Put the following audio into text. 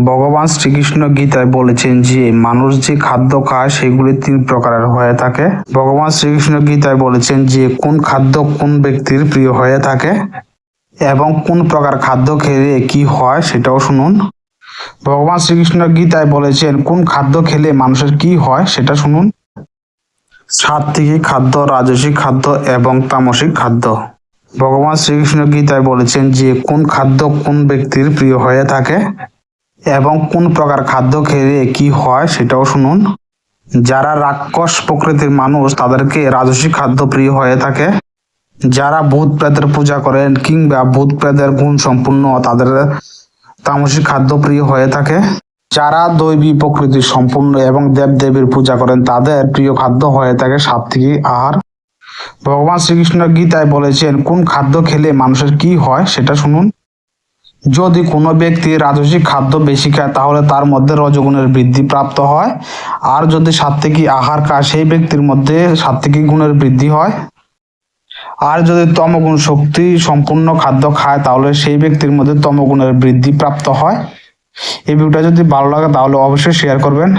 ভগবান শ্রীকৃষ্ণ গীতায় বলেছেন যে মানুষ যে খাদ্য খায় সেগুলি তিন প্রকারের হয়ে থাকে। ভগবান শ্রীকৃষ্ণ গীতায় বলেছেন যে কোন খাদ্য কোন ব্যক্তির প্রিয় হয়ে থাকে এবং কোন প্রকার খাদ্য খেলে কি হয় সেটাও শুনুন। ভগবান শ্রীকৃষ্ণ গীতায় বলেছেন কোন খাদ্য খেলে মানুষের কি হয় সেটা শুনুন। সাত্ত্বিক খাদ্য, রাজসিক খাদ্য এবং তামসিক খাদ্য। ভগবান শ্রীকৃষ্ণ গীতায় বলেছেন যে কোন খাদ্য কোন ব্যক্তির প্রিয় হয়ে থাকে এবং কোন প্রকার খাদ্য খেলে কি হয় সেটাও শুনুন। যারা রাক্ষস প্রকৃতির মানুষ তাদেরকে রাজসিক খাদ্য প্রিয় হয়ে থাকে। যারা ভূত প্রেতের পূজা করেন কিংবা ভূত প্রেতের গুণ সম্পূর্ণ তাদের তামসিক খাদ্য প্রিয় হয়ে থাকে। যারা দৈবী প্রকৃতির সম্পূর্ণ এবং দেবদেবীর পূজা করেন তাদের প্রিয় খাদ্য হয়ে থাকে সাত্ত্বিক আহার। ভগবান শ্রীকৃষ্ণ গীতায় বলেছেন কোন খাদ্য খেলে মানুষের কি হয় সেটা শুনুন। যদি কোনো ব্যক্তি রাজসিক খাদ্য বেশি খায় তাহলে তার মধ্যে রজগুণের বৃদ্ধি প্রাপ্ত হয়, আর যদি সাত্ত্বিক আহার খায় সেই ব্যক্তির মধ্যে সাত্ত্বিক গুণের বৃদ্ধি হয়। আর যদি তমগুণ শক্তি সম্পূর্ণ খাদ্য খায় তাহলে সেই ব্যক্তির মধ্যে তমগুণের বৃদ্ধি প্রাপ্ত হয়। এই ভিডিওটা যদি ভালো লাগে তাহলে অবশ্যই শেয়ার করবেন।